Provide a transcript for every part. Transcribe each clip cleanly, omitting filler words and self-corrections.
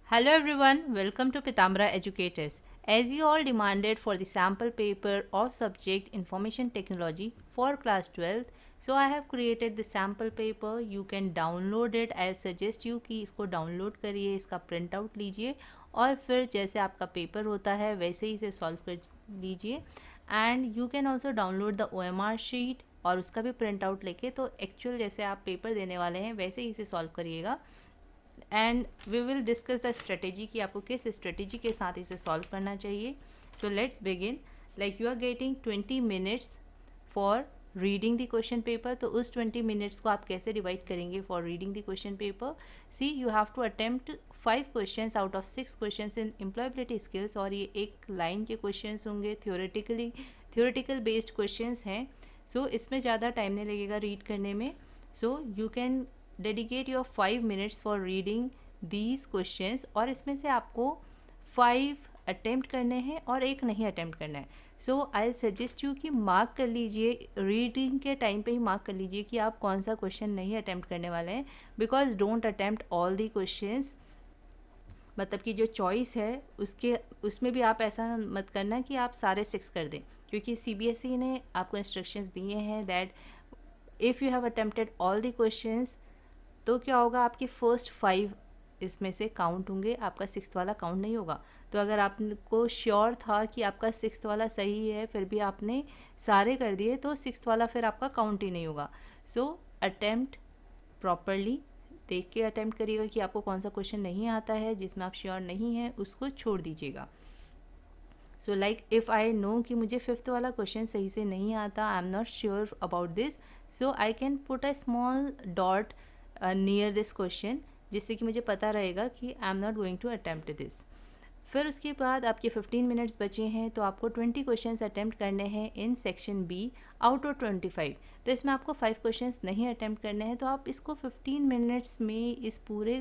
Hello everyone, welcome to Pitambara Educators. As you all demanded for the sample paper of subject Information Technology for class 12th, so I have created the sample paper. You can download it. I suggest you कि इसको download करिए, इसका print out लीजिए और फिर जैसे आपका paper होता है वैसे ही इसे सॉल्व कर लीजिए. And you can also download the OMR sheet और उसका भी प्रिंट आउट लेके तो एक्चुअल जैसे आप पेपर देने वाले हैं वैसे ही इसे सॉल्व करिएगा. And we will discuss the strategy कि आपको किस स्ट्रेटेजी के साथ इसे सॉल्व करना चाहिए. So let's begin. Like you are getting 20 minutes for reading the question paper. तो उस 20 मिनट्स को आप कैसे डिवाइड करेंगे for reading the question paper. See you have to attempt 5 questions out of 6 questions in employability skills. और ये एक line के क्वेश्चंस होंगे, थ्योरेटिकल बेस्ड क्वेश्चंस हैं. सो इसमें ज़्यादा टाइम नहीं लगेगा रीड करने में. So you can dedicate your 5 minutes for reading these questions. और इसमें से आपको 5 अटेम्प्ट करने हैं और एक नहीं अटेम्प्ट करना है. सो आई सजेस्ट यू कि मार्क कर लीजिए, रीडिंग के टाइम पे ही मार्क कर लीजिए कि आप कौन सा क्वेश्चन नहीं अटेम्प्ट करने वाले हैं. Because don't attempt all the questions. मतलब कि जो चॉइस है उसमें भी आप ऐसा मत करना कि आप सारे 6 कर दें, क्योंकि CBSE ने आपको इंस्ट्रक्शंस दिए हैं that if you have attempted all the questions तो क्या होगा, आपके फर्स्ट 5 इसमें से काउंट होंगे, आपका 6th वाला काउंट नहीं होगा. तो अगर आपको श्योर था कि आपका 6th वाला सही है फिर भी आपने सारे कर दिए तो 6th वाला फिर आपका काउंट ही नहीं होगा. सो अटेम्प्ट प्रॉपरली, देख के अटेम्प्ट करिएगा कि आपको कौन सा क्वेश्चन नहीं आता है, जिसमें आप श्योर नहीं हैं उसको छोड़ दीजिएगा. So like if I know कि मुझे 5th वाला क्वेश्चन सही से नहीं आता, I am not sure about this, so I can put a small dot near this question, जिससे कि मुझे पता रहेगा कि I am not going to attempt this. फिर उसके बाद आपके 15 मिनट्स बचे हैं तो आपको 20 क्वेश्चंस अटैम्प्ट करने हैं in section be out of 25. तो इसमें आपको 5 क्वेश्चंस नहीं अटैम्प्ट करने हैं. तो आप इसको 15 मिनट्स में इस पूरे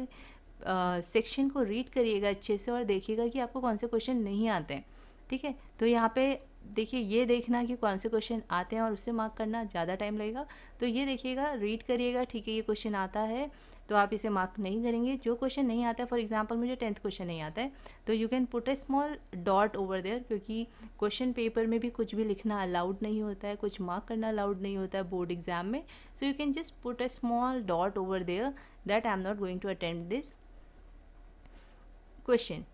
सेक्शन को रीड करिएगा अच्छे से और देखिएगा कि आपको कौन से क्वेश्चन नहीं आते हैं. ठीक है, तो यहाँ पे देखिए, ये देखना कि कौन से क्वेश्चन आते हैं और उससे मार्क करना ज़्यादा टाइम लगेगा. तो ये देखिएगा, रीड करिएगा, ठीक है ये क्वेश्चन आता है तो आप इसे मार्क नहीं करेंगे. जो क्वेश्चन नहीं आता है, फॉर एग्जांपल मुझे 10th क्वेश्चन नहीं आता है, तो you can put a small dot over there, क्योंकि क्वेश्चन पेपर में भी कुछ भी लिखना अलाउड नहीं होता है, कुछ मार्क करना अलाउड नहीं होता है बोर्ड एग्जाम में. So you can just put a small dot over there that I am not going to attempt this question.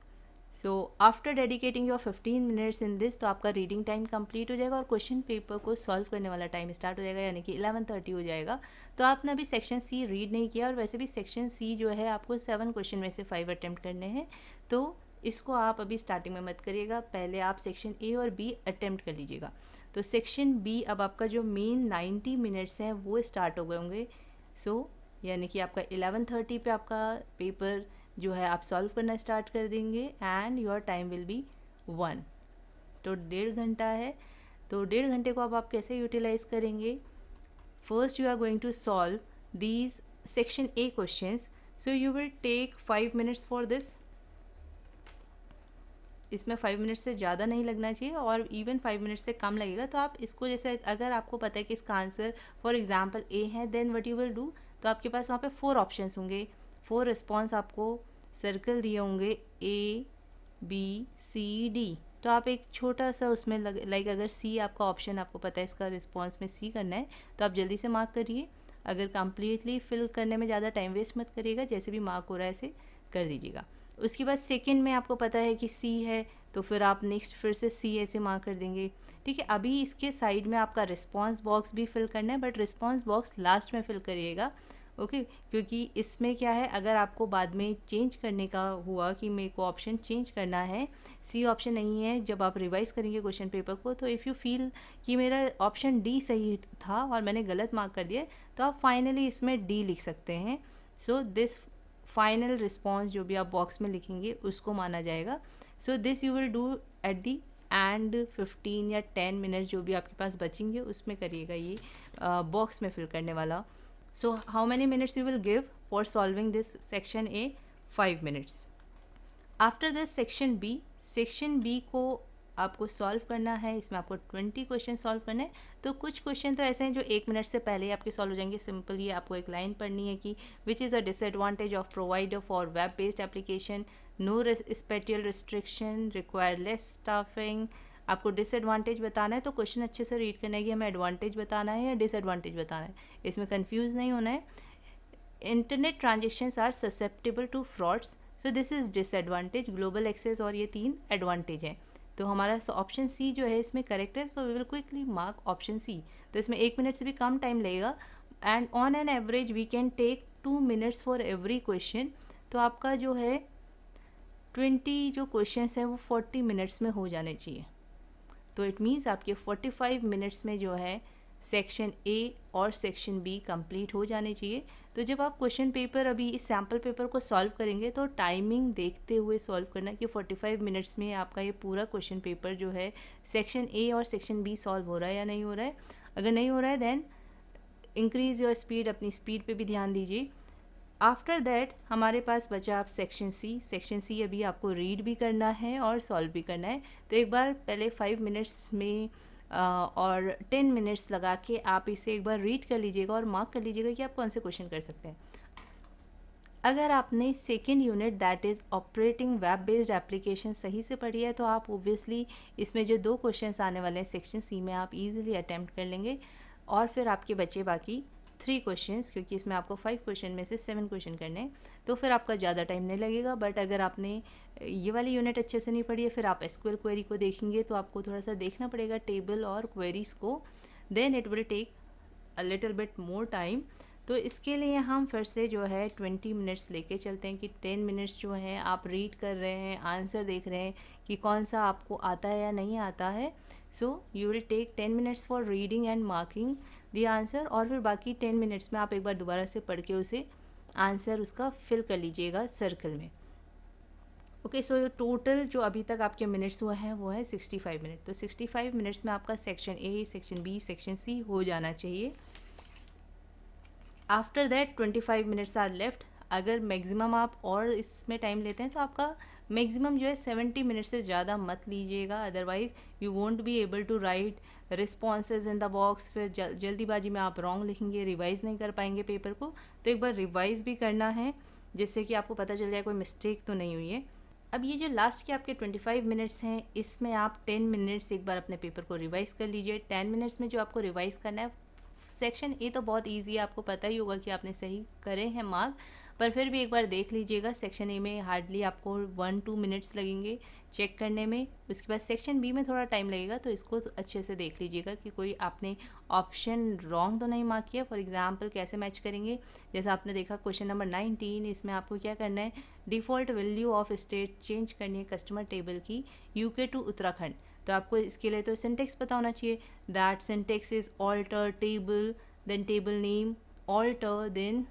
So after dedicating your 15 minutes in this, तो आपका रीडिंग टाइम कंप्लीट हो जाएगा और question paper को solve करने वाला time start हो जाएगा, यानी कि 11:30 हो जाएगा. तो आपने अभी सेक्शन सी रीड नहीं किया और वैसे भी सेक्शन सी जो है आपको 7 क्वेश्चन में से 5 अटैम्प्ट करने हैं. तो इसको आप अभी स्टार्टिंग में मत करिएगा, पहले आप सेक्शन ए और बी अटैम्प्ट कर लीजिएगा. तो सेक्शन बी, अब आपका जो मेन 90 मिनट्स हैं वो स्टार्ट हो गए होंगे. सो यानी कि आपका 11:30 पे आपका पेपर जो है आप सॉल्व करना स्टार्ट कर देंगे and your time will be 1. तो 1.5 घंटा है. तो 1.5 घंटे को अब आप कैसे यूटिलाइज करेंगे. First you are going to solve these section A questions. So you will take 5 minutes for this. इसमें 5 मिनट से ज़्यादा नहीं लगना चाहिए और इवन 5 मिनट से कम लगेगा. तो आप इसको जैसे अगर आपको पता है कि इसका आंसर फॉर एग्जांपल ए है, then what you will do, तो आपके पास वहाँ पे 4 ऑप्शंस होंगे, 4 रिस्पॉन्स आपको सर्कल दिए होंगे A B C D. तो आप एक छोटा सा उसमें लाइक अगर सी आपका ऑप्शन, आपको पता है इसका रिस्पॉन्स में सी करना है, तो आप जल्दी से मार्क करिए. अगर कम्प्लीटली फिल करने में ज़्यादा टाइम वेस्ट मत करिएगा, जैसे भी मार्क हो रहा है ऐसे कर दीजिएगा. उसके बाद सेकंड में आपको पता है कि सी है, तो फिर आप नेक्स्ट फिर से सी ऐसे मार्क कर देंगे. ठीक है, अभी इसके साइड में आपका रिस्पॉन्स बॉक्स भी फिल करना है, बट रिस्पॉन्स बॉक्स लास्ट में फिल करिएगा. ओके क्योंकि इसमें क्या है, अगर आपको बाद में चेंज करने का हुआ कि मेरे को ऑप्शन चेंज करना है, सी ऑप्शन नहीं है, जब आप रिवाइज करेंगे क्वेश्चन पेपर को, तो इफ़ यू फील कि मेरा ऑप्शन डी सही था और मैंने गलत मार्क कर दिया, तो आप फाइनली इसमें डी लिख सकते हैं. सो दिस फाइनल रिस्पॉन्स जो भी आप बॉक्स में लिखेंगे उसको माना जाएगा. So this you will do at the and 15 या 10 मिनट्स जो भी आपके पास बचेंगे उसमें करिएगा ये बॉक्स में फिल करने वाला. So how many minutes you will give for solving this section A? 5 minutes. After this section B को आपको सॉल्व करना है. इसमें आपको 20 क्वेश्चन सॉल्व करने हैं. तो कुछ क्वेश्चन तो ऐसे हैं जो 1 मिनट से पहले ही आपके सॉल्व हो जाएंगे. सिंपल ये आपको एक लाइन पढ़नी है कि which is a disadvantage of provider for web based application. No spatial restriction, require less staffing. आपको डिसएडवांटेज बताना है तो क्वेश्चन अच्छे से रीड करना है कि हमें एडवांटेज बताना है या डिसएडवांटेज बताना है, इसमें कंफ्यूज नहीं होना है। Internet transactions are susceptible to frauds, so this is disadvantage, global access, और ये 3 एडवांटेज हैं। तो हमारा ऑप्शन सी जो है इसमें करेक्ट है, so we will quickly mark option C. तो इसमें 1 मिनट से भी कम टाइम लगेगा and on an average we can take 2 minutes for every question. तो आपका जो है 20 जो क्वेश्चन हैं वो 40 मिनट्स में हो जाने चाहिए। तो इट मीन्स आपके 45 मिनट्स में जो है सेक्शन ए और सेक्शन बी कंप्लीट हो जाने चाहिए। तो जब आप क्वेश्चन पेपर अभी इस सैम्पल पेपर को सॉल्व करेंगे तो टाइमिंग देखते हुए सॉल्व करना कि 45 मिनट्स में आपका ये पूरा क्वेश्चन पेपर जो है सेक्शन ए और सेक्शन बी सॉल्व हो रहा है या नहीं हो रहा है। अगर नहीं हो रहा है देन इंक्रीज़ योर स्पीड, अपनी स्पीड पे भी ध्यान दीजिए। आफ्टर दैट हमारे पास बचा आप सेक्शन सी। सेक्शन सी अभी आपको रीड भी करना है और सॉल्व भी करना है। तो एक बार पहले 5 मिनट्स में और 10 मिनट्स लगा के आप इसे एक बार रीड कर लीजिएगा और मार्क कर लीजिएगा कि आप कौन से क्वेश्चन कर सकते हैं। अगर आपने second unit that is operating web based application सही से पढ़ी है तो आप ओब्वियसली इसमें जो 2 क्वेश्चंस आने वाले हैं सेक्शन सी में आप इजीली अटेम्प्ट कर लेंगे और फिर आपके बचे बाकी 3 क्वेश्चंस, क्योंकि इसमें आपको 5 क्वेश्चन में से 7 क्वेश्चन करने हैं, तो फिर आपका ज़्यादा टाइम नहीं लगेगा। बट अगर आपने ये वाली यूनिट अच्छे से नहीं पढ़ी है, फिर आप एसक्यूएल क्वेरी को देखेंगे तो आपको थोड़ा सा देखना पड़ेगा टेबल और क्वेरीज़ को, then it will take a little bit more time. तो इसके लिए हम फिर से जो है 20 मिनट्स लेके चलते हैं कि 10 मिनट्स जो हैं आप रीड कर रहे हैं, आंसर देख रहे हैं कि कौन सा आपको आता है या नहीं आता है। So you will take 10 minutes for reading and marking the answer, और फिर बाकी 10 मिनट्स में आप एक बार दोबारा से पढ़ के उसे आंसर उसका फिल कर लीजिएगा सर्कल में। ओके, सो टोटल जो अभी तक आपके मिनट्स हुए हैं वो है 65 मिनट। तो 65 मिनट्स में आपका section A, section B, section C हो जाना चाहिए। After that 25 minutes are left. अगर मैक्सिमम आप और इसमें टाइम लेते हैं तो आपका मैक्सिमम जो है 70 मिनट से ज़्यादा मत लीजिएगा, otherwise you won't be able to write responses in the box. फिर जल्दीबाजी में आप रॉन्ग लिखेंगे, रिवाइज़ नहीं कर पाएंगे पेपर को। तो एक बार रिवाइज़ भी करना है जिससे कि आपको पता चल जाए कोई मिस्टेक तो नहीं हुई है। अब ये जो लास्ट के आपके 25 मिनट्स हैं इसमें आप 10 मिनट्स एक बार अपने पेपर को रिवाइज़ कर लीजिए। 10 मिनट्स में जो आपको रिवाइज़ करना है, सेक्शन ए तो बहुत इजी है, आपको पता ही होगा कि आपने सही करे हैं मार्क, पर फिर भी एक बार देख लीजिएगा। सेक्शन ए में हार्डली आपको 1-2 मिनट्स लगेंगे चेक करने में। उसके बाद सेक्शन बी में थोड़ा टाइम लगेगा, तो इसको अच्छे से देख लीजिएगा कि कोई आपने ऑप्शन रॉन्ग तो नहीं मार्क किया। फॉर एग्जांपल कैसे मैच करेंगे, जैसा आपने देखा क्वेश्चन नंबर 19, इसमें आपको क्या करना है, default value of state change करनी है कस्टमर टेबल की यूके टू उत्तराखंड। तो आपको इसके लिए तो सिंटेक्स पता होना चाहिए, that syntax is alter table, then table name, alter, then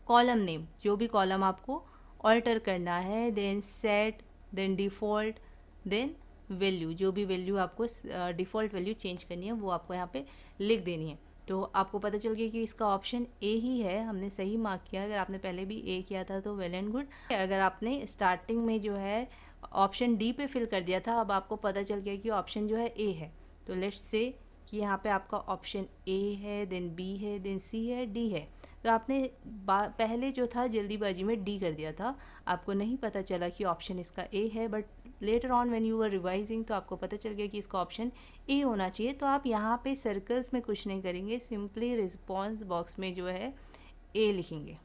column name, जो भी कॉलम आपको ऑल्टर करना है, then set, then default, then value, जो भी वैल्यू आपको डिफ़ॉल्ट वैल्यू चेंज करनी है वो आपको यहाँ पे लिख देनी है। तो आपको पता चल गया कि इसका ऑप्शन ए ही है, हमने सही मार्क किया। अगर आपने पहले भी ए किया था तो वेल एंड गुड। अगर आपने स्टार्टिंग में जो है ऑप्शन डी पे फिल कर दिया था, अब आपको पता चल गया कि ऑप्शन जो है ए है, तो लेट्स से कि यहाँ पे आपका ऑप्शन ए है, देन बी है, देन सी है, डी है। तो आपने पहले जो था जल्दीबाजी में डी कर दिया था, आपको नहीं पता चला कि ऑप्शन इसका ए है, but later on when you were revising तो आपको पता चल गया कि इसका ऑप्शन ए होना चाहिए। तो आप यहाँ पे सर्कल्स में कुछ नहीं करेंगे, सिंपली रिस्पॉन्स बॉक्स में जो है ए लिखेंगे,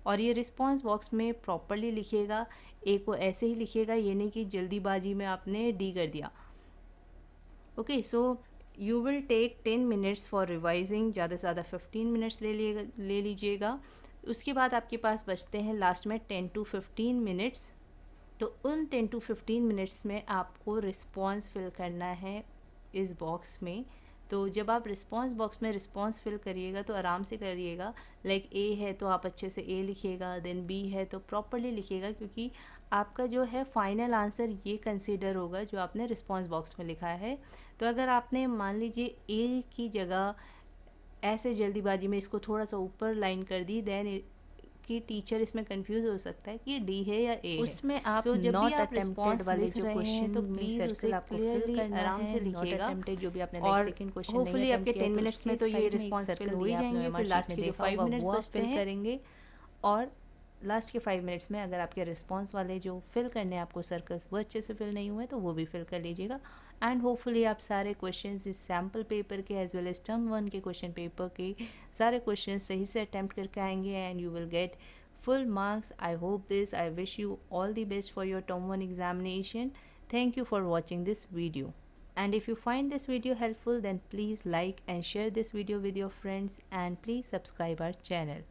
और ये रिस्पॉन्स बॉक्स में प्रॉपरली लिखिएगा, ए को ऐसे ही लिखिएगा, ये नहीं कि जल्दीबाजी में आपने डी कर दिया। Okay, so you will take 10 minutes for revising, ज़्यादा से ज़्यादा 15 मिनट्स ले लीजिएगा। उसके बाद आपके पास बचते हैं लास्ट में 10 to 15 मिनट्स। तो उन 10 to 15 मिनट्स में आपको रिस्पॉन्स फिल करना है इस बॉक्स में। तो जब आप रिस्पॉन्स बॉक्स में रिस्पॉन्स फिल करिएगा तो आराम से करिएगा, लाइक ए है तो आप अच्छे से ए लिखिएगा, देन बी है तो प्रॉपरली लिखिएगा, क्योंकि आपका जो है फाइनल आंसर ये कंसीडर होगा जो आपने रिस्पॉन्स बॉक्स में लिखा है। तो अगर आपने मान लीजिए ए की जगह ऐसे जल्दीबाजी में इसको थोड़ा सा ऊपर लाइन कर दी, देन कि टीचर इसमें कंफ्यूज हो सकता है कि ये डी है या ए है। उसमें आप तो जब भी आप अटेम्प्टेड रिस्पॉन्स वाले लिख जो रहे हैं क्वेश्चन तो प्लीज़ उसे क्लियरली आराम से लिखिएगा, जो भी आपने और सेकंड क्वेश्चन होपफुली आपके 10 मिनट्स में तो ये रिस्पॉन्स फिल हो ही जाएंगे। फिर लास्ट के जो 5 मिनट्स बचते हैं करेंगे। और लास्ट के 5 मिनट्स में अगर आपके रिस्पॉन्स वाले जो फिल करने हैं आपको सर्कल्स वो अच्छे से फिल नहीं हुए तो वो भी फिल कर लीजिएगा। एंड होपफुली आप सारे क्वेश्चंस इस सैम्पल पेपर के एज वेल एज टर्म 1 के क्वेश्चन पेपर के सारे क्वेश्चन सही से अटैम्प्ट करके आएंगे and you will get full marks. I hope this. I wish you all the best for your term 1 examination. Thank you for watching this video. And if you find this video helpful, then please like and share this video with your friends, and please subscribe our channel.